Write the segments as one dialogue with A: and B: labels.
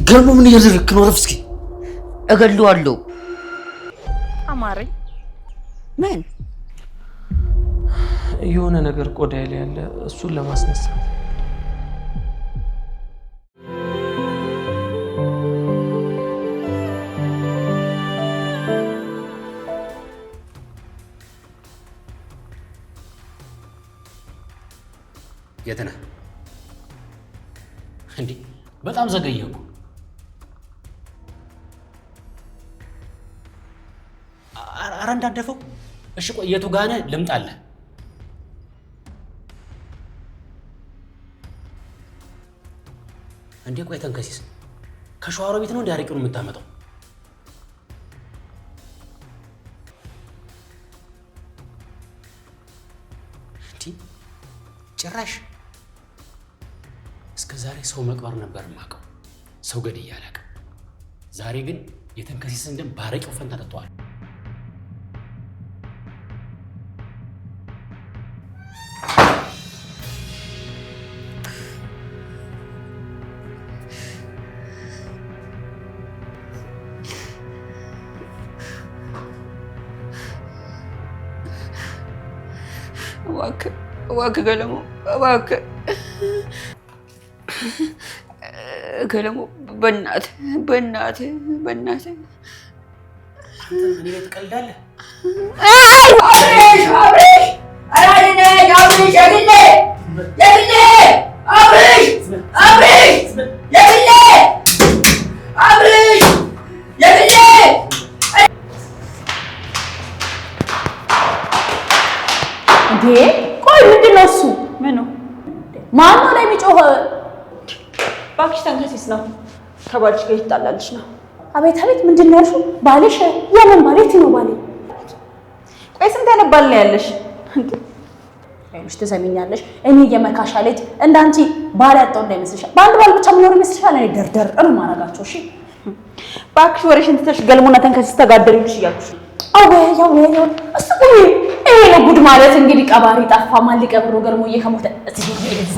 A: ገልሞ ምን እያደረግክ ነው? ረፍ እስኪ
B: እገለዋለሁ።
C: አማረኝ።
B: ምን
D: የሆነ ነገር ቆዳዬ ላይ ያለ እሱን ለማስነሳት
A: የት ነህ እንዴ? በጣም ዘገየኩ። ኧረ እንዳደፈው። እሺ ቆይ የቱ ጋር ነህ? ልምጣልህ። እንዴ ቆይ ተንከሲስ ከሸዋሮ ቤት ነው እንዴ አረቂውን የምታመጣው? እንዴ ጭራሽ እስከ ዛሬ ሰው መቅበር ነበር የማውቀው፣ ሰው ገድዬ አላውቅም። ዛሬ ግን የተንከሲስን ደም ባረቂው ፈንታ ጠጥተዋል።
B: እባክህ ገለሞ፣ እባክህ ገለሞ፣ በእናትህ
A: እኔ ላይ ትቀልዳለህ?
C: ቆይ ምንድን ነው እሱ? ምኑ ማነው ላይ የሚጮህ? እባክሽ ተንከሲስ ነው፣ ከባልሽ ጋር ይጣላልሽ ነው። አቤት አቤት፣ ምንድን ነው ያልሽው? ባልሽ? የምን ባል? የት ነው ባሌ? ቆይ ስንት አይነት ባል ነው ያለሽ? አይሽ ትሰሚኛለሽ? እኔ የመካሻ ልጅ እንዳንቺ ባል ያጣው እንዳይመስልሻል። በአንድ ባል ብቻ ምን ይመስልሻል? እኔ ደርደር ማረጋቸው። እሺ እባክሽ ወሬሽን ትተሽ ገልሞና ተንከሲስ ተጋደሉልሽ እያልኩሽ። አዎ እሱ ይሄ ነው ጉድ ማለት እንግዲህ። ቀባሪ ጠፋ፣ ማን ሊቀብሩ? ገልሞዬ ከሞተ እዚህ እዛ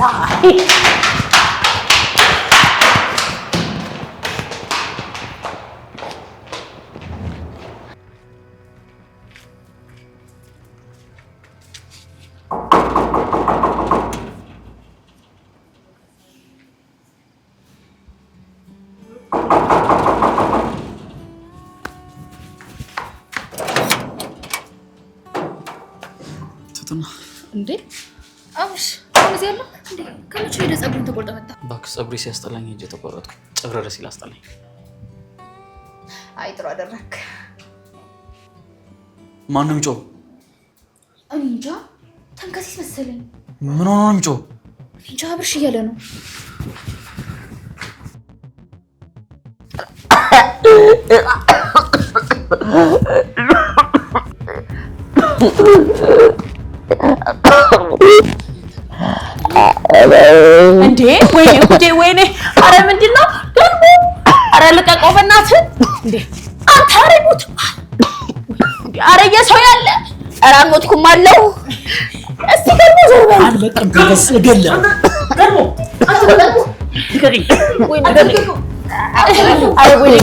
E: እንዴ አብሽ አሁን ያለው እንዴ ከመቼ ወደ ጸጉሩን ተቆርጠ መጣ?
D: እባክህ ጸጉሬ ሲያስጠላኝ ሂጅ ተቆረጥኩ። ጨብረረ ሲል አስጠላኝ።
E: አይ ጥሩ አደረክ።
D: ማነው የሚጮህ?
E: እኔ እንጃ ተንከሲስ መሰለኝ።
D: ምን ሆኖ ነው የሚጮህ?
E: እንጃ አብሽ እያለ ነው።
C: እንዴ ወይኔ! አረ ምንድነው ደግሞ? አረ ልቀቀው በእናትህ! እንዴ አንተ አረሙት! አረ የሰው ያለ! አረ ሞትኩም አለው። እስቲ ደግሞ ዘርበል
A: አልበቃም። ተንከሲስ ገለ ገርሞ ልቀቂኝ።
C: ወይኔ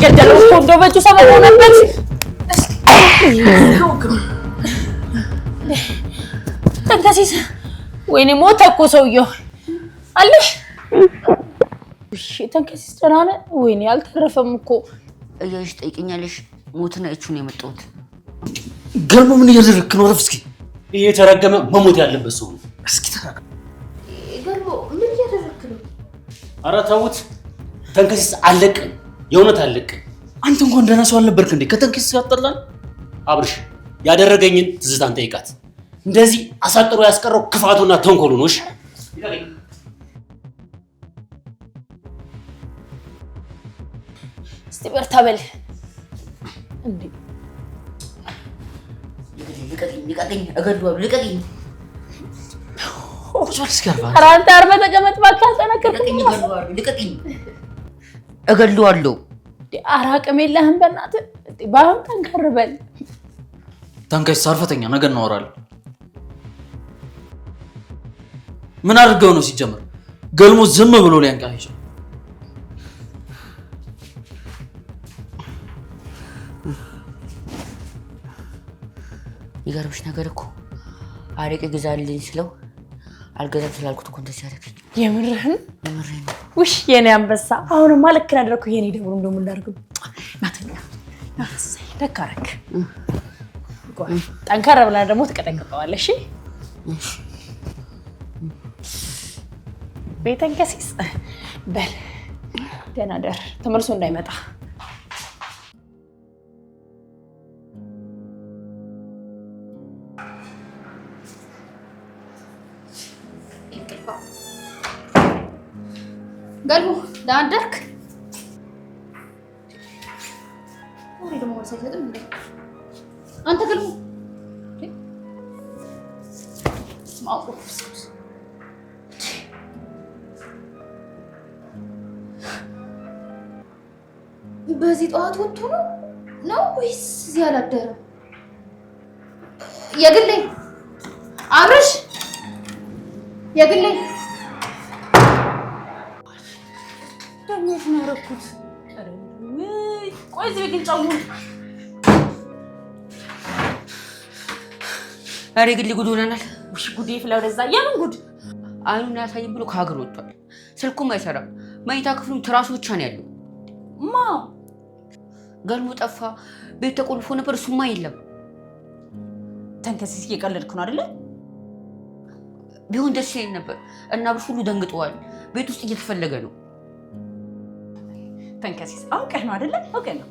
C: ገደለው እኮ እንደው በእጁ ሰበብ ሆነበት። ተንከሲስ ወይኔ ሞተ እኮ ሰውየው አለሽ። እሺ ተንከሲስ ደህና ነህ? ወይኔ አልተረፈም እኮ
B: እያልሽ ጠይቀኛለሽ። ሞትና እቹን የመጣሁት
A: ገልሞ ምን እያደረግክ ነው? ረፍ እስኪ
F: ይሄ የተረገመ መሞት ያለበት ሰው ነው።
A: እስኪ ተረጋ።
E: ገልሞ ምን እያደረግክ ነው?
F: ኧረ ተውት። ተንከሲስ አለቅም፣ የእውነት አለቅም።
A: አንተ እንኳን ደህና ሰው አልነበርክ እንዴ? ከተንከሲስ ያጣላል።
F: አብርሽ ያደረገኝን ትዝታን ጠይቃት። እንደዚህ አሳጥሮ ያስቀረው ክፋቱና ተንኮሉ ነው። እሺ
C: እስቲ በርታ በል እንዴ።
B: ልቀቂኝ፣ እገለዋለሁ። ልቀቂኝ።
C: ኧረ አንተ አርፈህ ተቀመጥ እባክህ። አልጠነከርኩም።
B: ልቀቂኝ፣ እገለዋለሁ።
C: ኧረ አቅም የለህም በእናትህ። ባይሆን ጠንከር በል።
D: ተንከሲስ አርፈተኛ፣ ነገ እናወራለን። ምን አድርገው ነው ሲጀምር? ገልሞ ዝም ብሎ ሊያንቃህ ይችላል።
B: ይገርምሽ ነገር እኮ አረቄ ግዛልኝ ስለው አልገዛም ስላልኩት እኮ እንደዚህ ያደረግሽ።
C: የምርህን?
B: የምርህን ነው።
C: ውሽ የኔ አንበሳ፣ አሁንማ ልክ አደረኩ። የኔ ደግሞ እንደምን ላድርግ? ናተኛ ናሰይ ደካረክ ጠንከር ብላ ደግሞ ትቀጠቅጠዋለሽ። እሺ ቤተን ከሲስ በል ደህና ደር፣ ተመልሶ እንዳይመጣ።
E: ገልቡ ደህና አደርክ? ወሬ ደግሞ ወሰደም እንዴ አንተ ገልቡ ማውቁስ በዚህ ጠዋት ወጥቶ ነው ወይስ እዚህ አላደረም? የግሌ አብረሽ የግሌ
C: ደግሞ ነው ያደረኩት። ቆይ እዚህ ግን ጫሙን
B: አሬ ግል ጉድ ሆነናል።
C: ውሽ ጉዴ ፍለው ወደዛ። የምን ጉድ?
B: አይኑን ያሳይም ብሎ ከሀገር ወጥቷል። ስልኩም አይሰራም። መኝታ ክፍሉም ትራሱ ብቻ ነው ያለው።
C: ማ
B: ገልሞ ጠፋ። ቤት ተቆልፎ ነበር፣ እሱማ የለም።
C: ተንከሲስ እየቀለድክ ነው አይደለ?
B: ቢሆን ደስ ይለኝ ነበር። እና ብር ሁሉ ደንግጠዋል። ቤት ውስጥ እየተፈለገ ነው።
C: ተንከሲስ አውቀህ ነው አይደለ? አውቀህ ነው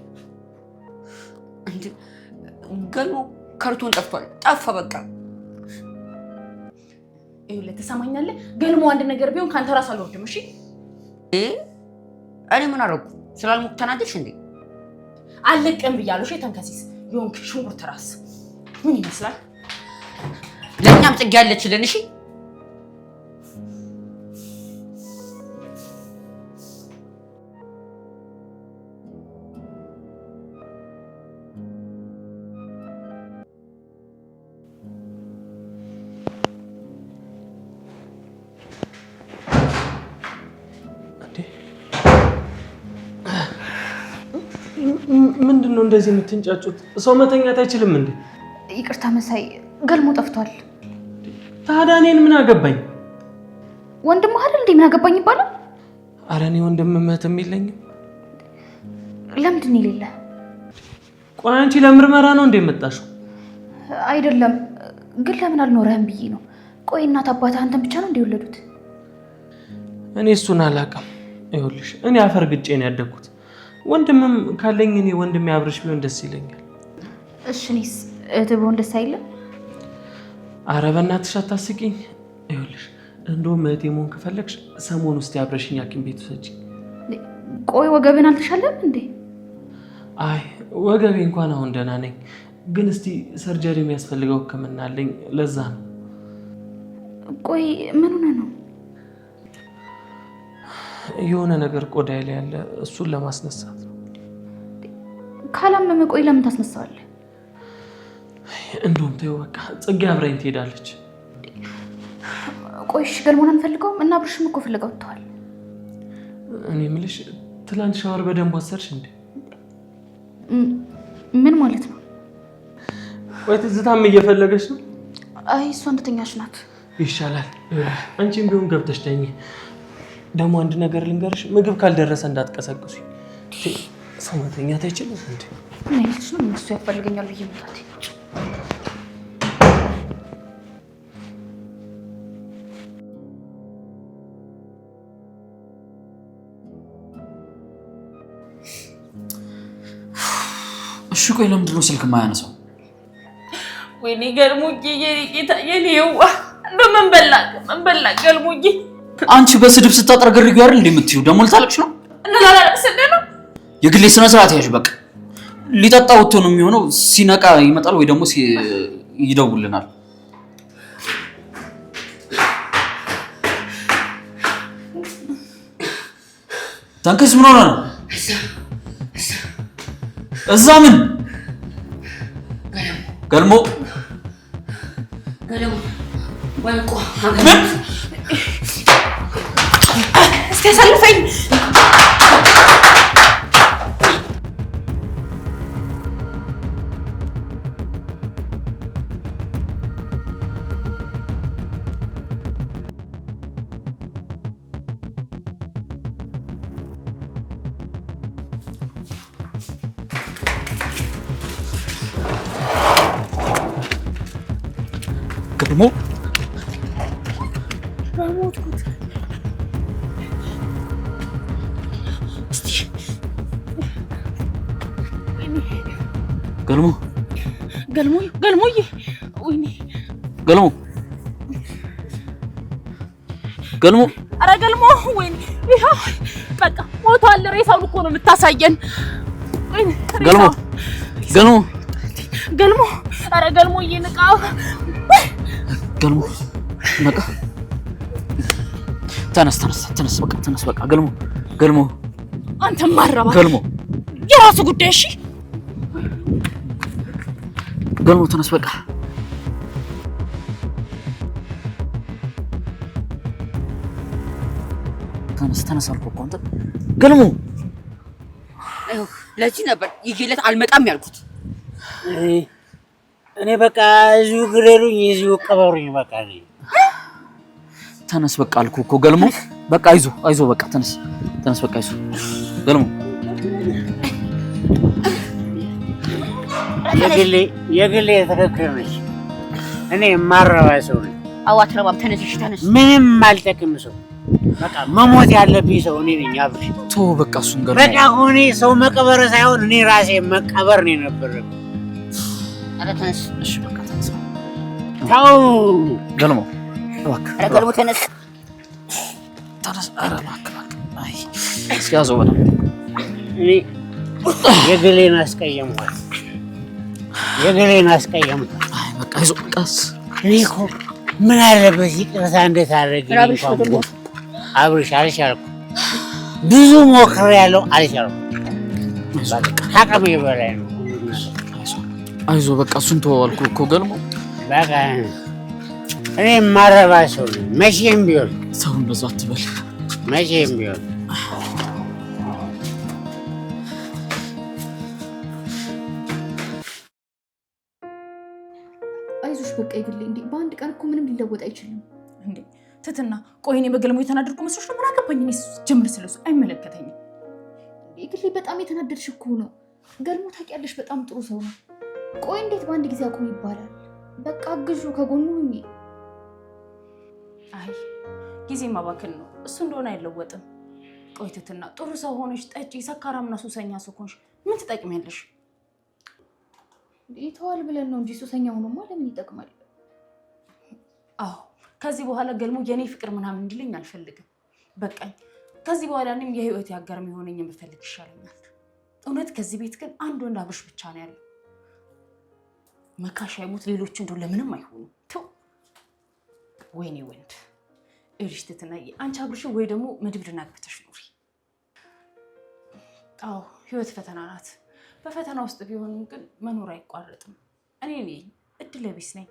B: እንዴ? ገልሞ ካርቶን ጠፍቷል። ጠፋ በቃ።
C: ይኸውልህ ትሰማኛለህ? ገልሞ አንድ ነገር ቢሆን ካንተ ራስ አልወርድም። እሺ
B: እኔ ምን አደረኩ? ስላልሞት ተናደድሽ እንዴ?
C: አለቀም ብያለሁ። እሺ ተንከሲስ የሆንክ ሽንኩርት ራስ ምን ይመስላል?
B: ለእኛም ጽጌ ያለችልን። እሺ
G: ምንድነው እንደዚህ የምትንጫጩት? ሰው መተኛት አይችልም እንዴ?
E: ይቅርታ መሳይ፣ ገልሞ ጠፍቷል።
G: ታዲያ እኔን ምን አገባኝ?
E: ወንድም አይደል እንዴ? ምን አገባኝ ይባላል?
G: ኧረ እኔ ወንድም እህትም የለኝም።
E: ለምንድን ነው የሌለ?
G: ቆይ አንቺ ለምርመራ ነው እንዴ የመጣሽው?
E: አይደለም፣ ግን ለምን አልኖረህም ብዬ ነው። ቆይ እናት አባትህ አንተን ብቻ ነው እንደወለዱት?
G: እኔ እሱን አላውቅም። ይኸውልሽ እኔ አፈር ግጬ ነው ያደግኩት። ወንድምም ካለኝ እኔ ወንድም ያብርሽ ቢሆን ደስ ይለኛል።
E: እሺ እኔስ እህትህ ብሆን ደስ አይልም?
G: ኧረ በእናትሽ አታስቂኝ። ይኸውልሽ እንደውም እህቴ መሆን ከፈለግሽ ሰሞኑን ውስጥ ያብረሽኝ ሐኪም ቤት ውሰጂ።
E: ቆይ ወገብን አልተሻለም እንዴ?
G: አይ ወገቤ እንኳን አሁን ደህና ነኝ፣ ግን እስቲ ሰርጀሪ የሚያስፈልገው ሕክምና አለኝ። ለዛ ነው።
E: ቆይ ምን ሆነ ነው?
G: የሆነ ነገር ቆዳዬ ላይ ያለ፣ እሱን ለማስነሳት ነው።
E: ካላመመ ቆይ ለምን ታስነሳዋለህ?
G: እንደውም ተይው በቃ፣ ጽጌ አብራኝ ትሄዳለች።
E: ቆይ እሺ ገልሞን አንፈልገውም? እና ብርሽም እኮ ፍለጋው ተዋል።
G: እኔ የምልሽ ትላንት ሻወር በደንብ ወሰድሽ እንዴ?
E: ምን ማለት ነው?
G: ወይ ትዝታም እየፈለገች ነው?
E: አይ እሷ እንደተኛች ናት።
G: ይሻላል። አንቺም ቢሆን ገብተሽ ተኝ። ደግሞ አንድ ነገር ልንገርሽ፣ ምግብ ካልደረሰ እንዳትቀሰቅሱ። ሰው መተኛት አይችልም እንዴ?
E: ምን አይልሽ ነው? እሱ ያፈልገኛል ብዬ መጣቴ።
D: እሺ ቆይ ለምንድን ነው ስልክ የማያነሳው?
C: ወይኔ ገልሙዬ፣ የኔ ጌታ፣ የኔ የዋ እንደው ምን በላ ገልሙዬ።
D: አንቺ በስድብ ስታጠርገርጊው አይደል እንዴ የምትይው? ደግሞ ልታለቅሽ ነው?
C: እና ላላለቅስ ነው?
D: የግሌ ስነ ስርዓት ያዥ በቃ። ሊጠጣ ወጥቶ ነው የሚሆነው። ሲነቃ ይመጣል ወይ ደግሞ ይደውልናል። ታንከስ ምን ሆነ ነው? እዛ ምን ገልሞ
B: ወንቆ
C: እስኪ ያሳልፈኝ።
D: ገልሞ
C: በሞትኩት
D: ገልሞ
C: ገልሞዬ ወይኔ
D: ገልሞ ገልሞ
C: ኧረ ገልሞ ወይኔ ይኸው በቃ ሞቷል። ሬሳውን እኮ ነው የምታሳየን። ወይኔ
D: ገልሞ ገልሞ
C: ገልሞ ኧረ ገልሞዬ ንቃ።
D: ገልሞ ነቃ። ተነስ በቃ ተነስ በቃ ገልሞ
C: አንተ ማረባ
D: ገልሞ
C: የራሱ ጉዳይ። እሺ
D: ገልሞ ተነስ በቃ ተነስ አልኩህ እኮ አንተ ገልሞ።
B: ለዚህ ነበር ይዤለት አልመጣም ያልኩት።
F: እኔ በቃ እዚሁ ግሬሉኝ እዚሁ ቀበሩኝ በቃ
D: ተነስ በቃ አልኩህ እኮ ገልሞ። በቃ አይዞ በቃ ተነስ በቃ አይዞ ገልሞ።
F: የግሌ ትክክል ነች። እኔ የማረባ ሰው ነኝ።
B: አዎ አትረባም። ተነስ
F: ምንም አልጠቅም ሰው በቃ መሞት ያለብኝ ሰው እኔ ነኝ። አብሽ
D: ተው በቃ እሱን ገልሞ።
F: በቃ እኔ ሰው መቀበር ሳይሆን እኔ ራሴ መቀበር ነው የነበረው።
B: ኧረ ተነስ።
D: እሺ በቃ ተነስ
F: ተው
D: ገልሞ እባክህ።
B: ኧረ ገልሞ ተነስ።
D: ኧረ እባክህ። አይ እስኪ ያዘው በለው።
F: እኔ የግሌን አስቀየምኳት።
D: አይ በቃ አይዞ ቀስ።
F: እኔ እኮ ምን አለበት ይቅርታ እንደታረግልኝ እንኳን አብርሽ አልቻልኩም። ብዙ ሞክሬያለሁ አልቻልኩም። ከአቅሜ በላይ ነው።
D: አይዞ በቃ እሱን ተወው አልኩህ እኮ ገልሞ።
F: በቃ እኔ የማረባ ሰው ነኝ። መቼም ቢሆን
D: ሰው እንደዛ አትበል።
F: መቼም ቢሆን
E: አይዞሽ በቃ ይግሌ። እንዴ በአንድ ቀን እኮ ምንም ሊለወጥ አይችልም።
C: እንዴ ትትና ቆይ እኔ በገልሞ የተናደድኩ መስሎሽ ነው? ምን አገባኝ እኔ ጀምር ስለሱ አይመለከተኝም።
E: ይግሌ በጣም የተናደድሽ እኮ ነው። ገልሞ ታውቂያለሽ በጣም ጥሩ ሰው ነው። ቆይ እንዴት በአንድ ጊዜ አቁም ይባላል? በቃ አግዡ፣ ከጎኑ ሁኚ።
C: አይ ጊዜ ማባከን ነው። እሱ እንደሆነ አይለወጥም። ቆይ ትትና ጥሩ ሰው ሆነሽ ጠጪ፣ ሰካራምና ሱሰኛ ሰው ሆነሽ ምን ትጠቅሚያለሽ?
E: ይተዋል ብለን ነው እንጂ ሱሰኛ ሆኖማ ለምን ይጠቅማል?
C: አዎ ከዚህ በኋላ ገልሞ የኔ ፍቅር ምናምን እንዲለኝ አልፈልግም። በቃኝ። ከዚህ በኋላ እኔም የህይወት ያጋር የሚሆነኝ የምፈልግ ይሻለኛል። እውነት ከዚህ ቤት ግን አንድ ወንድ አብርሽ ብቻ ነው ያለው። መካሽ አይሞት፣ ሌሎች እንደው ለምንም አይሆኑም። ተው ወይኔ ወንድ እሪሽ ትትናዬ፣ አንቺ አብርሽ ወይ ደግሞ መድብድና ግብተሽ ኑሪ። አዎ ህይወት ፈተና ናት። በፈተና ውስጥ ቢሆንም ግን መኖር አይቋረጥም። እኔ እድለ ቢስ ነኝ።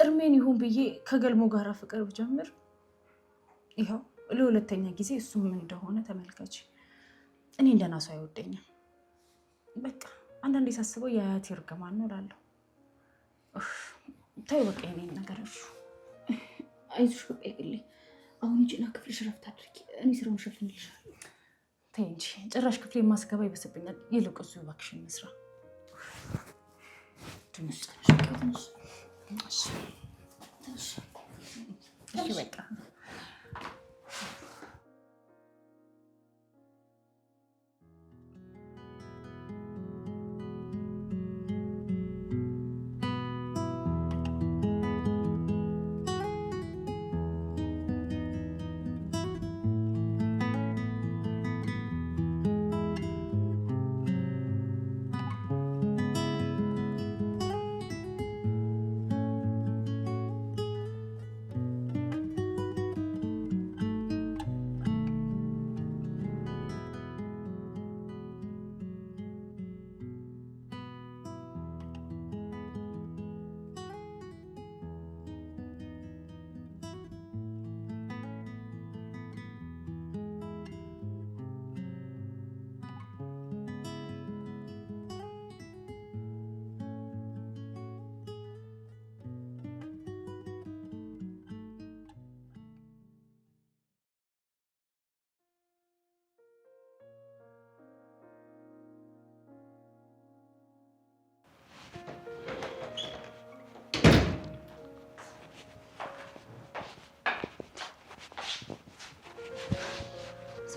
C: እርሜን ይሁን ብዬ ከገልሞ ጋር ፍቅር ብጀምር ይኸው ለሁለተኛ ጊዜ እሱም እንደሆነ ተመልከች። እኔ እንደናሱ አይወደኝም። በቃ አንዳንዴ ሳስበው የአያቴ እርግማን ነው እላለሁ። ተይው በቃ የኔን ነገር እሺ።
E: አይዞሽ በቃ ይግሌ። አሁን ሂጂና ክፍልሽ ረፍት አድርጊ። እኔ ስራውን ሸፍንልሻለሁ።
C: ተይ እንጂ ጭራሽ ክፍሌ ማስገባ ይበስብኛል። ይልቅ እሱ እባክሽን መስራ ትንሽ በቃ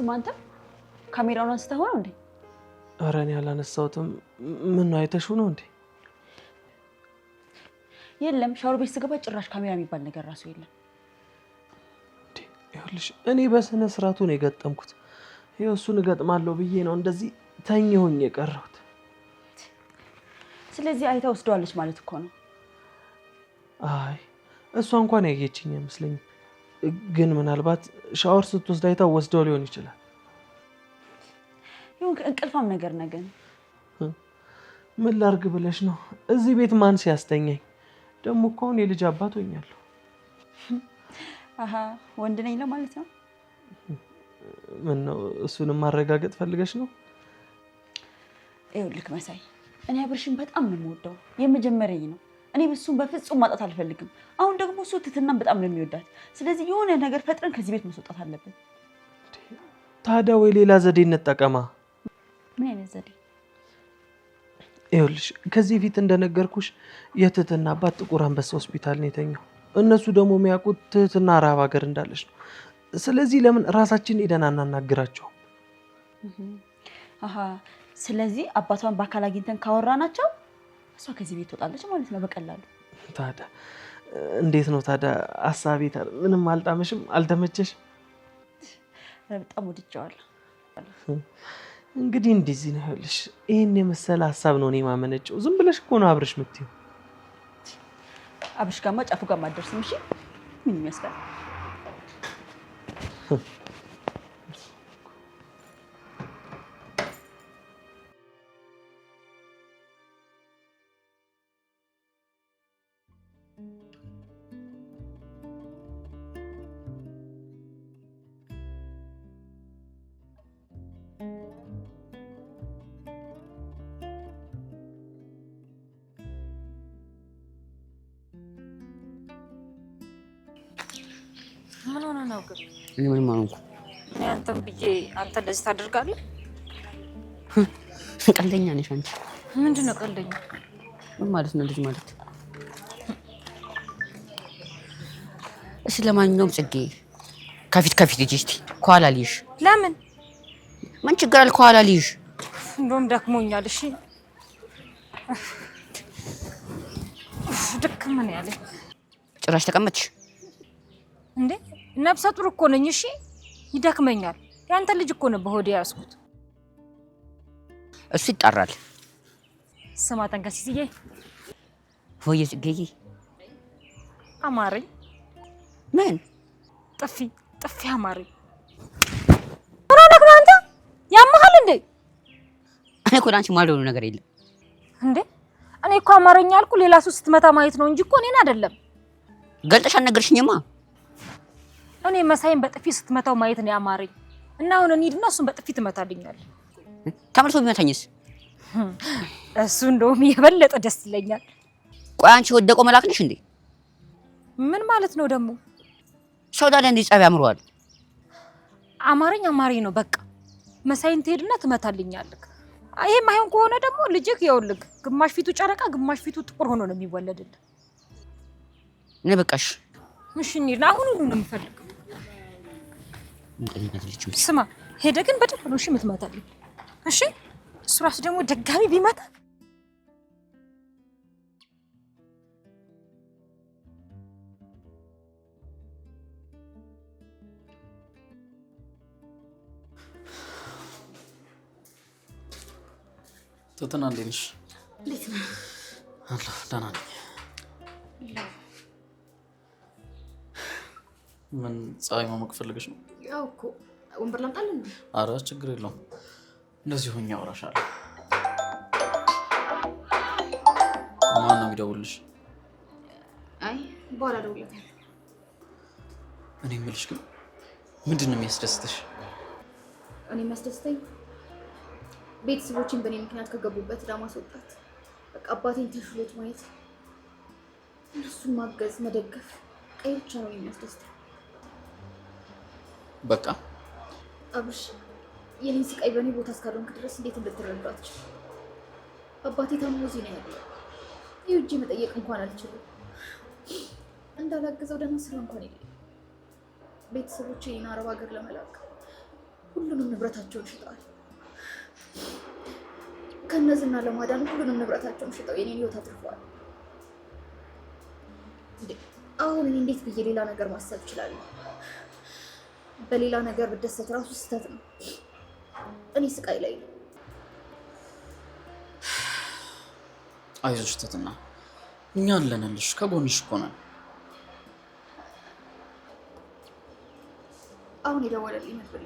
C: ስማ አንተ ካሜራውን አንስተህ ነው እንዴ?
G: ኧረ እኔ አላነሳሁትም። ምን ነው አይተሽው ነው እንዴ?
C: የለም ሻወር ቤት ስገባ ጭራሽ ካሜራ የሚባል ነገር ራሱ የለም።
G: ይኸውልሽ እኔ በስነ ስርዓቱ ነው የገጠምኩት። ይኸው እሱን እገጥማለሁ ብዬ ነው እንደዚህ ተኝሆኝ የቀረሁት።
C: ስለዚህ አይታ ወስደዋለች ማለት እኮ ነው።
G: አይ እሷ እንኳን ያየችኝ አይመስለኝም። ግን ምናልባት ሻወር ስትወስድ አይታ ወስደው ሊሆን ይችላል።
C: ይሁን እንቅልፋም ነገር ነገ
G: ምን ላርግ ብለሽ ነው? እዚህ ቤት ማን ሲያስተኛኝ? ደግሞ እኮ አሁን የልጅ አባት ሆኛለሁ።
C: አሃ ወንድ ነኝ ለማለት ነው።
G: ምን ነው እሱንም ማረጋገጥ ፈልገሽ ነው?
C: ይኸውልህ መሳይ እኔ አብርሽን በጣም ነው የምወደው። የመጀመሪያዬ ነው። እኔ በሱን በፍጹም ማጣት አልፈልግም። አሁን ደግሞ እሱ ትትናን በጣም ነው የሚወዳት። ስለዚህ የሆነ ነገር ፈጥረን ከዚህ ቤት ማስወጣት አለብን።
G: ታዲያ ወይ ሌላ ዘዴ እንጠቀማ።
C: ምን አይነት ዘዴ?
G: ይኸውልሽ ከዚህ ፊት እንደነገርኩሽ የትትና አባት ጥቁር አንበሳ ሆስፒታል ነው የተኛው። እነሱ ደግሞ የሚያውቁት ትህትና አረብ ሀገር እንዳለች ነው። ስለዚህ ለምን ራሳችን ሄደን አናናግራቸው?
C: አሃ ስለዚህ አባቷን በአካል አግኝተን ካወራናቸው እሷ ከዚህ ቤት ትወጣለች ማለት ነው በቀላሉ።
G: ታዲያ እንዴት ነው ታዲያ ሀሳቤ? ምንም አልጣመሽም? አልተመቸሽም?
C: በጣም ወድጄዋለሁ።
G: እንግዲህ እንደዚህ ነው። ይኸውልሽ ይሄን የመሰለ ሀሳብ ነው እኔ ማመነጨው። ዝም ብለሽ እኮ ነው አብርሽ የምትይው።
C: አብርሽ ጋማ ጫፉ ጋር ማደርስም። እሺ ምን ይመስላል?
B: ምን ሆነ ነው ግን?
A: እኔ ምንም አልሆንኩም።
B: አንተም ብዬ አንተ እንደዚህ ታደርጋለህ?
A: ቀልደኛ ነሽ አንቺ።
B: ምንድን ነው ቀልደኛ?
A: ምን ማለት ነው ልጅ ማለት? እሺ ለማንኛውም ጽጌ ከፊት ሂጂ እስቲ። ከኋላ ልይሽ።
B: ለምን?
A: ምን ችግር አለ ከኋላ ልይሽ?
B: እንደውም ደክሞኛል። እሺ ደክም ምን ያለ
A: ጭራሽ ተቀመጥሽ
B: እንዴ? ነፍሰ ጡር እኮ ነኝ። እሺ ይደክመኛል። ያንተ ልጅ እኮ ነው በሆዴ ያስኩት።
A: እሱ ይጣራል።
B: ስማ ተንከሲስዬ።
A: ወይ ጽጌዬ
B: አማረኝ።
A: ምን
B: ጥፊ አማረኝ። ምን አንተ ያመሃል እንዴ?
A: እኔ እኮ ዳንቺ ማልሆነ ነገር የለም
B: እንዴ። እኔ እኮ አማረኝ አልኩ ሌላ ሰው ስትመታ ማየት ነው እንጂ እኮ እኔን አይደለም።
A: ገልጠሽ አልነገርሽኝማ።
B: እኔ መሳይን በጥፊ ስትመታው ማየት ነው ያማረኝ። እና አሁን እንሂድና እሱን በጥፊ ትመታልኛለህ።
A: ተመልሶ ቢመታኝስ?
B: እሱ እንደውም የበለጠ ደስ ይለኛል።
A: ቆይ አንቺ ወደቆ መላክ ነሽ እንዴ?
B: ምን ማለት ነው ደግሞ?
A: ሰው ዳለ እንዴ ጸብ ያምረዋል?
B: አማረኝ ነው በቃ። መሳይን ትሄድና ትመታልኛለህ። ይሄ ማይሆን ከሆነ ደግሞ ልጅክ ይኸውልህ ግማሽ ፊቱ ጨረቃ ግማሽ ፊቱ ጥቁር ሆኖ ነው የሚወለድልህ።
A: እኔ በቃሽ።
B: እሺ እንሂድ። አሁን ሁሉ ነው የምፈልገው። ስማ ሄደህ ግን በደንብ ነው እሺ የምትመታልኝ። እሺ እሱ ራሱ ደግሞ ደጋሚ ቢመታ
D: ትትና እንዴት ነሽ?
B: እንዴት ነህ?
D: አለሁ ደህና ነኝ። ምን ፀሐይ መሞቅ ፈልገሽ ነው?
E: ያው እኮ ወንበር ላምጣልህ እንዴ?
D: አረ ችግር የለውም። እንደዚህ ሆኜ አወራሻለሁ። ማን ነው የሚደውልልሽ?
E: አይ በኋላ እደውልለታለሁ።
D: እኔ የምልሽ ግን ምንድን ነው የሚያስደስትሽ?
E: እኔ የሚያስደስተኝ ቤተሰቦችን በእኔ ምክንያት ከገቡበት ዕዳ ማስወጣት፣ በቃ አባቴን ተሽሎት ማየት፣ እነሱን ማገዝ፣ መደገፍ ቀይ ብቻ ነው የሚያስደስተኝ።
D: በቃ
E: አብርሽ የኔን ስቃይ በእኔ ቦታ እስካልሆንክ ድረስ እንዴት እንድትረዱ አትችልም። አባቴ ታሞ እዚህ ነው ያለው። ይኸው እጄ መጠየቅ እንኳን አልችልም። እንዳላገዘው ደህና ስራ እንኳን የለም። ቤተሰቦቼን አረብ ሀገር ለመላክ ሁሉንም ንብረታቸውን ሽጠዋል። ከነዝና ለማዳን ሁሉንም ንብረታቸውን ሽጠው የኔን ህይወት አትርፈዋል። አሁን እኔ እንዴት ብዬ ሌላ ነገር ማሰብ እችላለሁ? በሌላ ነገር ብደሰት ራሱ ስህተት ነው። እኔ ስቃይ ላይ ነው።
D: አይዞሽ ትትና፣ እኛ አለንልሽ፣ ከጎንሽ እኮ ነን።
E: አሁን የደወለልኝ ነበር።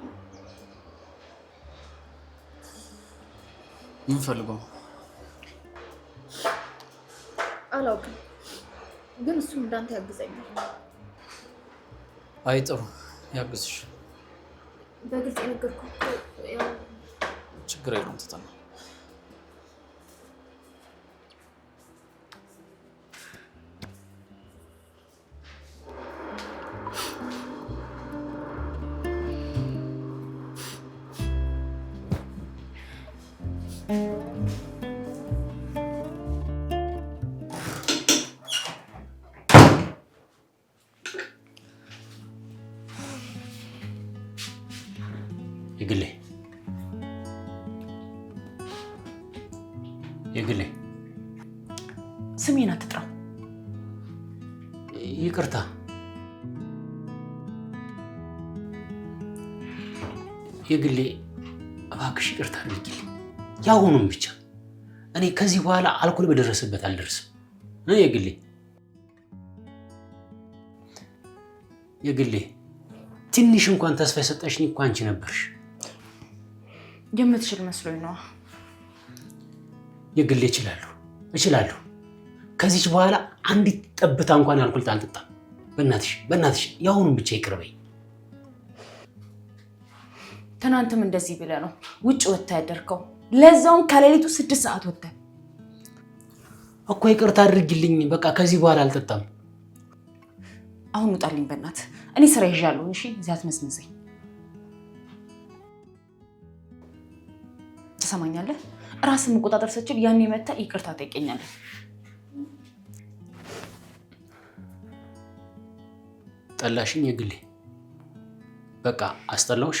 D: ምን ፈልጎ?
E: አላውቅም፣ ግን እሱም እንዳንተ ያግዘኛል።
D: አይ ጥሩ፣ ያግዝሽ።
E: በግልጽ የነገርኩህ ያው
D: ችግር የለውም ትትና።
A: የግሌ
C: ስሜን አትጥራው።
A: ይቅርታ። የግሌ እባክሽ ይቅርታ አድርጊልኝ። ያሁኑም ብቻ እኔ ከዚህ በኋላ አልኮል በደረሰበት አልደርስም። የግሌ ትንሽ እንኳን ተስፋ የሰጠሽኝ እኮ አንቺ ነበርሽ።
C: የምትችል መስሎኝ ነው።
A: የግሌ እችላለሁ። ከዚች በኋላ አንዲት ጠብታ እንኳን አልኮል አልጠጣም። በእናትሽ ያሁኑም ብቻ ይቅርበኝ።
C: ትናንትም እንደዚህ ብለህ ነው ውጭ ወጥተህ ያደርከው፣ ለዛውን ከሌሊቱ 6 ሰዓት ወጥተህ
A: እኮ። ይቅርታ አድርጊልኝ። በቃ ከዚህ በኋላ አልጠጣም።
C: አሁን ውጣልኝ በእናትህ። እኔ ስራ ይዣለሁ። እሺ እዚያ አትመስምሰኝ። ትሰማኛለህ? ራስን መቆጣጠር ስችል ያኔ መተህ ይቅርታ ጠይቀኛለህ።
A: ጠላሽኝ የግሌ። በቃ አስጠላውሽ።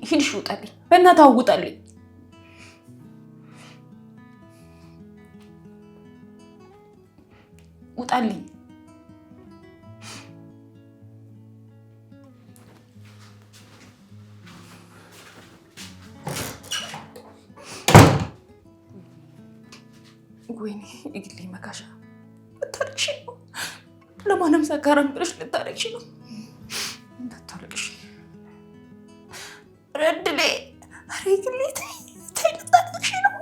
C: ሂድሽ ውጣልኝ በእናትህ ውጣልኝ። ውጣልኝ። ወይኔ የግሌ መካሻ ልታረቅሽ ነው። ለማንም ሰካራም ብለሽ ልታረቅሽ ነው። እንዳታረቅሽ ረድሌ። ኧረ የግሌ ተይ ልታረቅሽ ነው።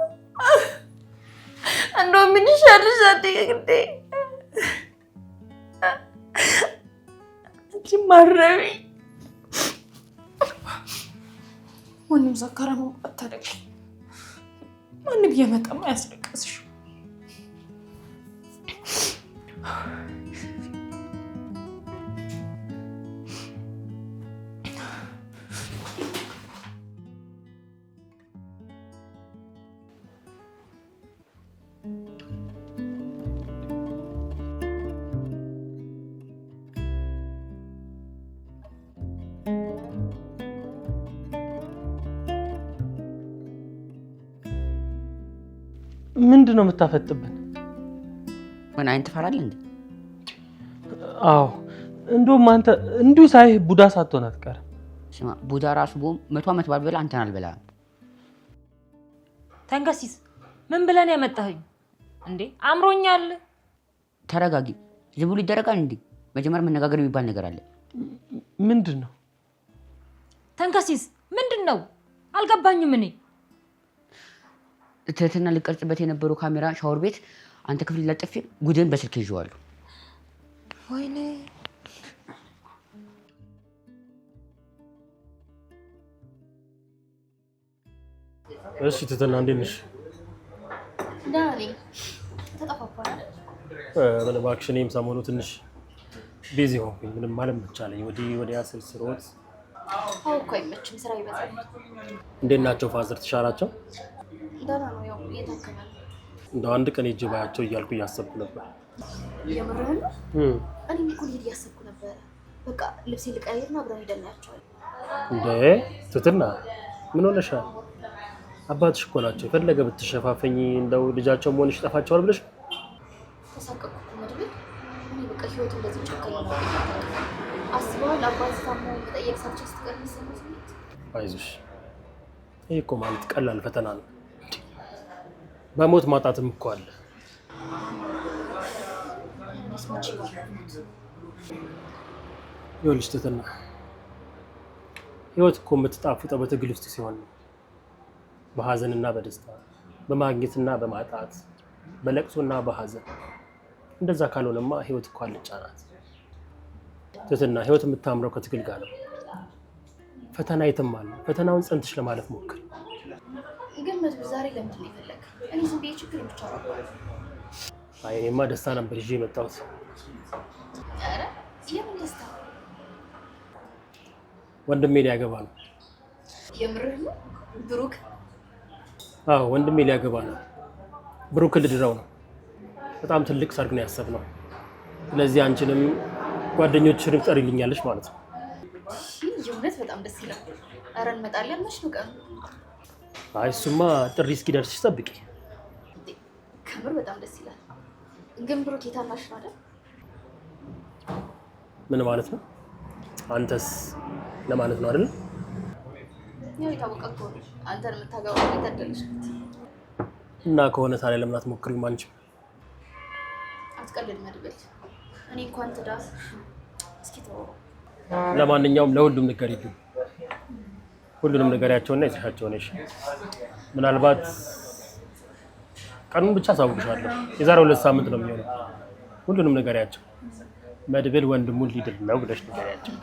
C: እንደው ምን ይሻልሻል የግሌ? አንቺ ማረቢ ማንም ሰካራም አታረቅሽ። ማንም እየመጣማ ያስለቀስሽ።
G: ምንድን ነው የምታፈጥብን?
H: ምን አይን ትፈራለህ እንዴ?
G: አዎ እንደውም አንተ እንዲሁ ሳይህ ቡዳ ሳትሆን አትቀርም።
H: ስማ ቡዳ ራሱ ቦም 100 ዓመት ባልበላ አንተን አልበላም።
B: ተንከሲስ ምን ብለን ያመጣኸኝ እንዴ? አምሮኛል።
H: ተረጋጊ። ዝም ብሎ ይደረጋል እንዴ? መጀመሪያ መነጋገር የሚባል ነገር አለ።
G: ምንድን ነው
B: ተንከሲስ? ምንድን ነው አልገባኝም። እኔ
H: ትህትና ልቀርጽበት የነበረው ካሜራ ሻወር ቤት አንተ ክፍል ለጥፌ ጉድን በስልክ ይዤዋለሁ።
B: ወይኔ
I: እሺ ትህትና እንዴት ነሽ?
E: ደህና ነኝ። ተጠፋፋን አይደል?
I: ምን እባክሽ፣ እኔም ሰሞኑ ትንሽ ቢዚ ሆንኩኝ። ምንም አልመቻለኝ። ወዲያ ስሮጥ።
E: አዎ እኮ አይመችም፣ ስራ ይበዛል።
I: እንዴት ናቸው ፋዘር? ተሻላቸው?
E: ደህና ነው፣ ያው እየታከመ ነው።
I: እንደው አንድ ቀን ሂጅ ባያቸው እያልኩ እያሰብኩ ነበር።
E: የምርህን ነው? እኔም እኮ ልሄድ እያሰብኩ ነበረ። በቃ ልብሴን ልቀይርና አብረን ሄደን እናያቸዋለን።
I: እንዴ ትትና ምን ሆነሻል? አባትሽ እኮ ናቸው። የፈለገ ብትሸፋፈኝ እንደው ልጃቸው መሆንሽ ይጠፋቸዋል ብለሽ
E: ተሳቀቅኩ መድብል። እኔ በቃ ህይወት እንደዚህ ጨካኝ ነው። አስበዋል አባት ታሞ መጠየቅ ሳትችል ስትቀር የሚሰማው ስሜት።
I: አይዞሽ፣ ይህ እኮ ማለት ቀላል ፈተና ነው። በሞት ማጣትም እኮ አለ። ይኸውልሽ ትትና ህይወት እኮ የምትጣፍጠው በትግል ውስጥ ሲሆን ነው። በሀዘንና በደስታ፣ በማግኘትና በማጣት፣ በለቅሶና በሀዘን። እንደዛ ካልሆነማ ህይወት እኮ አልጫ ናት። ትትና ህይወት የምታምረው ከትግል ጋር ነው። ፈተና የትም አለ። ፈተናውን ጸንተሽ ለማለፍ ሞክሪ።
E: ግን መድብል ዛሬ ለምንድን ነው የፈለግ? እኔ ዝም ብዬ ችግር ብቻ ነው።
I: አይ እኔማ ደስታ ነበር ይዤ የመጣሁት።
E: ኧረ የምን ደስታ?
I: ወንድሜ ሊያገባ ነው።
E: የምርህ ነው? ብሩክ?
I: አዎ ወንድሜ ሊያገባ ነው። ብሩክ ልድረው ነው። በጣም ትልቅ ሰርግ ነው ያሰብነው። ስለዚህ አንቺንም ጓደኞችሽንም ትጠሪልኛለሽ ማለት ነው።
E: የእውነት በጣም ደስ ይላል። ኧረ እንመጣለን። መች ነው ቀኑ?
I: አይ እሱማ ጥሪ እስኪደርስሽ ጠብቂ።
E: ከምር በጣም ደስ ይላል። ግን ብሩክ የታናሽ ነው አይደል?
I: ምን ማለት ነው? አንተስ ለማለት ነው አይደል?
E: ያው የታወቀ እኮ ነው። አንተን የምታገባው የታደለች ናት።
I: እና ከሆነ ታዲያ ለምን አትሞክሪም አንቺም?
E: አትቀልድ መድብል። እኔ እንኳን ትዳር እስኪ ተወው።
I: ለማንኛውም ለሁሉም ንገሪልኝ። ሁሉንም ንገሪያቸውና ይዘሻቸው ነሽ። ምናልባት ቀኑን ብቻ አሳውቅሻለሁ። የዛሬ 2 ሳምንት ነው የሚሆነው። ሁሉንም ንገሪያቸው። መድብል ወንድሙን ሊድር ነው ብለሽ ንገሪያቸው።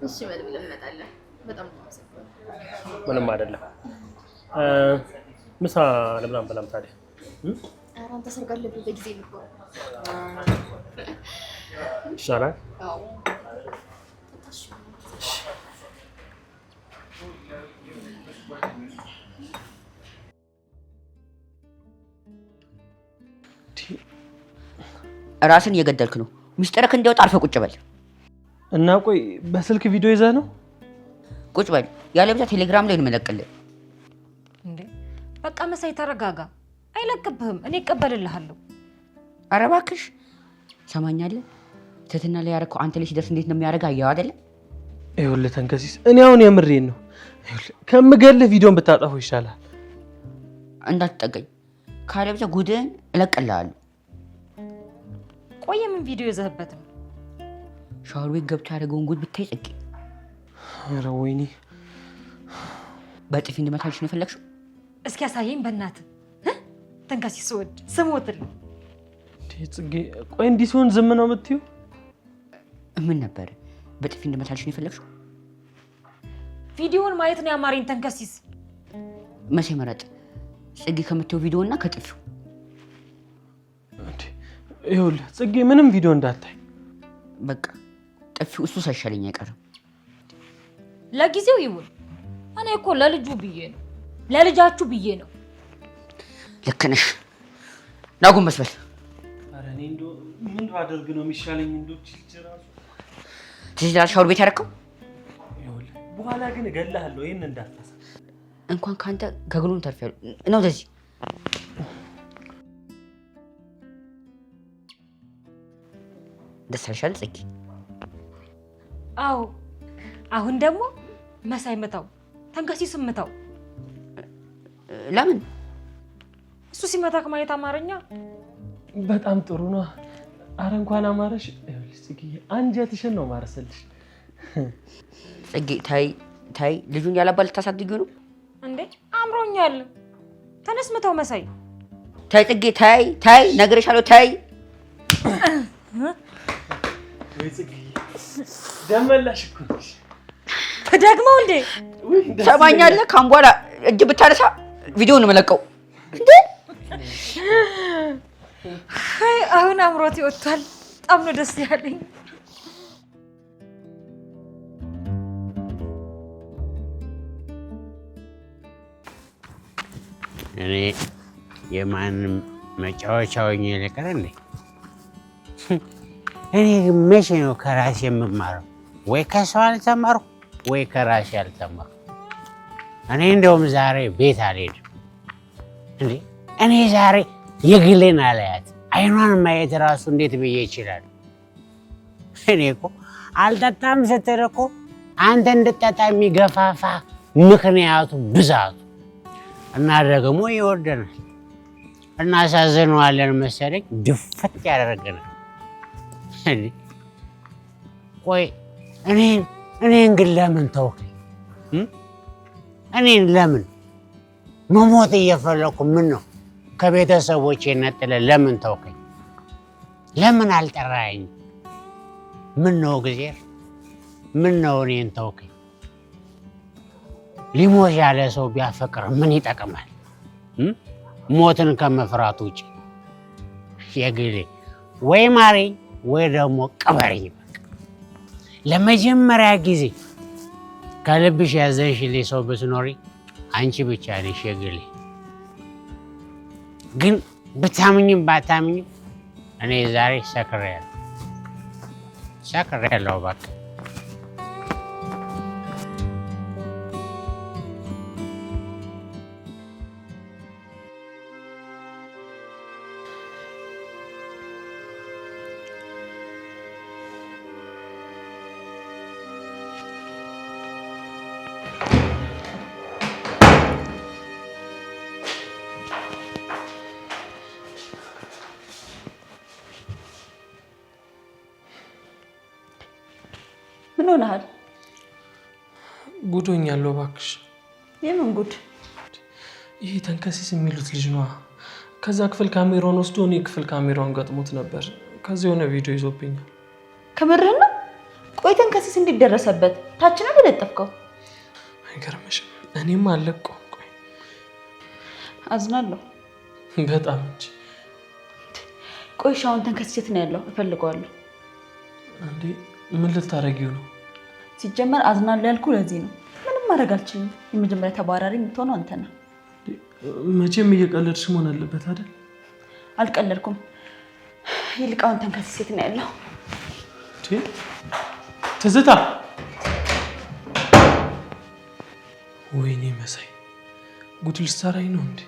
E: እሺ መድብል እንመጣለን። በጣም ነው የማመሰግነው።
I: ምንም አይደለም። ምሳ ለምን አንበላም ታዲያ?
E: ኧረ አንተ ሰርግ አለብህ በጊዜ ልትሆን
I: ይሻላል።
E: አዎ
H: ራስን እየገደልክ ነው። ሚስጥርክ እንዲወጣ አርፈህ ቁጭ በል።
G: እና ቆይ በስልክ ቪዲዮ ይዘህ ነው?
H: ቁጭ በል። ያለበዛ ቴሌግራም ላይ እንመለቅልህ።
B: እንዴ በቃ መሳይ ተረጋጋ። አይለቅብህም። እኔ እቀበልልሃለሁ።
H: ኧረ እባክሽ ሰማኛለህ። ትህትና ላይ ያደረከው አንተ ላይ ሲደርስ እንዴት ነው የሚያደርግ አየኸው አይደለ?
G: ይኸውልህ ተንከሲስ፣ እኔ አሁን የምሬን ነው። ከምገልህ ቪዲዮን ብታጠፈው ይሻላል።
H: እንዳትጠገኝ፣ ካለበዛ ጉድህን እለቅልሃለሁ።
B: ቆይ ምን ቪዲዮ ይዘህበት ነው?
H: ሻወር ቤት ገብቶ ያደረገውን ጉድ ብታይ ጽጌ።
G: ኧረ ወይኔ።
H: በጥፊ እንድመታልሽ ነው የፈለግሽው?
B: እስኪ ያሳየኝ በእናትህ። ተንከሲስ ወድ ስሞትል
G: ጽጌ። ቆይ እንዲህ ሲሆን ዝም ነው የምትይው?
H: ምን ነበር? በጥፊ እንድመታልሽ ነው የፈለግሽው?
B: ቪዲዮውን ማየት ነው ያማረኝ። ተንከሲስ
H: መቼ መረጥ? ጽጌ ከምትይው ቪዲዮ እና ከጥፊው።
G: ይኸውልህ ጽጌ፣ ምንም ቪዲዮ እንዳታይ።
H: በቃ ጥፊው እሱ ሳይሻለኝ አይቀርም።
B: ለጊዜው ይሁን። እኔ እኮ ለልጁ ብዬ ነው፣ ለልጃችሁ ብዬ ነው።
H: ልክ ነሽ። ናጉን መስበል።
G: ኧረ እኔ እንደው ምን ባደርግ ነው የሚሻለኝ? እንደው ችልችራሱ
H: ትይዛለሽ ሻወር ቤት ያደረከው።
G: ይኸውልህ በኋላ ግን እገልሃለሁ። ይሄን እንዳታሳ።
H: እንኳን ካንተ ከግሉም ተርፊያለሁ ነው እንደዚህ። ደስ አለሻል ጽጌ?
B: አዎ። አሁን ደግሞ መሳይ መታው፣ ተንከሲስ መታው።
H: ለምን?
B: እሱ ሲመታክ ማየት አማርኛ
G: በጣም ጥሩ ነው። አረ እንኳን አማረሽ። ይኸውልሽ ጽጌ፣ አንጀትሽን ነው ማረሰልሽ።
H: ጽጌ ታይ ልጁን ያላባል ልታሳድጊው ነው
B: እንዴ? አምሮኛል። ተነስ መታው መሳይ።
H: ታይ ጽጌ፣ ታይ ነግሬሻለሁ። ታይ
G: ወይ ጽጌ፣ ደመላሽ እኮ ነሽ።
B: ደግሞ እንዴ
H: ሰማኛለህ? ካም በኋላ እጅ ብታነሳ ቪዲዮውን ነው የምለቀው። እንዴ
B: አይ አሁን አምሮት ይወጣል። በጣም ነው ደስ ያለኝ።
A: እኔ የማንም መጫወቻ ሆኜ ልቀር እንዴ? እኔ መቼ ነው ከራሴ የምማረው? ወይ ከሰው አልተማርኩ ወይ ከራሴ አልተማርኩም። እኔ እንደውም ዛሬ ቤት አልሄድም። እንዴ እኔ ዛሬ የግሌን አላያት አይኗን ማየት ራሱ እንዴት ብዬ ይችላል? እኔ እኮ አልጠጣም ስትል እኮ አንተ እንድጠጣ የሚገፋፋ ምክንያቱ ብዛቱ እና ደግሞ ይወደናል እናሳዝነዋለን መሰለኝ ድፍት ያደርገናል። ቆይ እኔን ግን ለምን ተውከኝ? እኔን ለምን መሞት እየፈለኩ ምን ነው ከቤተሰቦቼ ነጥለ ለምን ተውከኝ? ለምን አልጠራኸኝ? ምን ነው እግዚአብሔር ምን ነው እኔን ተውከኝ? ሊሞት ያለ ሰው ቢያፈቅር ምን ይጠቅማል? ሞትን ከመፍራት ውጭ የግሌ ወይ ማረኝ ወይ ደግሞ ቅበረኝ። ለመጀመሪያ ጊዜ ከልብሽ ያዘንሽልኝ ሰው ብትኖሪ አንቺ ብቻ ነሽ የግሌ። ግን ብታምኝም ባታምኝም እኔ ዛሬ ሰክሬያለሁ በቃ።
C: ምን ሆነሃል?
G: ጉዶኛለሁ እባክሽ።
C: የምን ጉድ?
G: ይሄ ተንከሲስ የሚሉት ልጅ ነዋ። ከዛ ክፍል ካሜራውን ወስዶ እኔ ክፍል ካሜራውን ገጥሞት ነበር። ከዛ የሆነ ቪዲዮ ይዞብኛል።
C: ከምርህ ነው? ቆይ ተንከሲስ እንዴት ደረሰበት? ታች ነው የለጠፍከው?
G: አይገርምሽም? እኔም አለቀው። ቆይ
C: አዝናለሁ
G: በጣም እንጂ።
C: ቆይ ሻውን ተንከሲስ የት ነው ያለው? እፈልገዋለሁ።
G: እንዴ ምን ልታረጊው ነው?
C: ሲጀመር አዝናለሁ ያልኩ ለዚህ ነው። ምንም ማድረግ አልችልም። የመጀመሪያ ተባራሪ የምትሆነው አንተ ነህ።
G: መቼም እየቀለድሽ መሆን አለበት አይደል?
C: አልቀለድኩም። ይልቃውን ተንከሲስ የት ነው ያለው?
G: ትዝታ! ወይኔ መሳይ ጉድ ልትሰራኝ ነው እንዴ?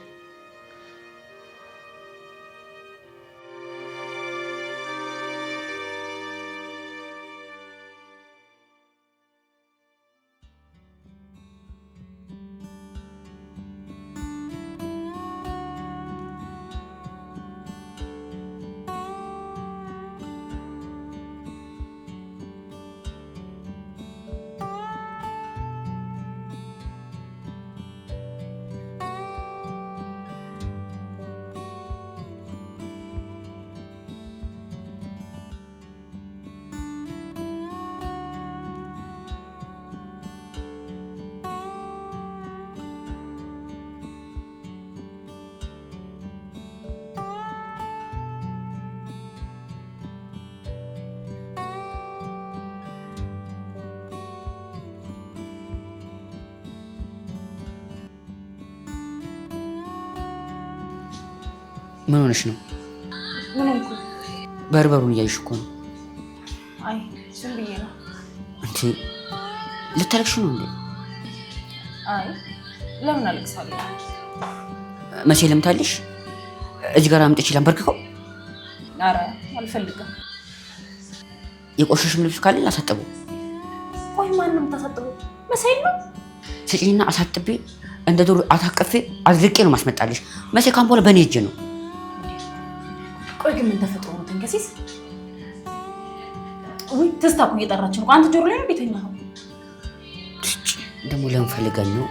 H: ምን ሆነሽ ነው?
C: ምን ሆንኩ?
H: በርበሩን እያይሽ እኮ ነው።
C: አይ ዝም ብዬ ነው።
H: እንዴ ልታለቅሽ ነው እንዴ?
C: አይ ለምን አለቅሳለሁ?
H: መቼ ለምታለሽ? እዚህ ጋር አምጥቼ ላንበርክከው?
C: ኧረ አልፈልግም።
H: የቆሸሽም ልብስ ካለ አሳጥበው።
C: ቆይ ማንም ታሳጥበው? መሳይ ነው።
H: ስጪኝና አሳጥቤ እንደ ዶሮ አታቀፌ አዝርቄ ነው ማስመጣልሽ። መቼ ካምፖላ በኔ እጅ ነው።
C: ቆይ ግን ምን ተፈጥሮ ነው ተንከሲስ? ወይ ተስታኩ እየጠራች ነው። አንተ ጆሮ ላይ ነው ቤተኛው።
H: ደግሞ ለምን ፈልጋኝ ነው?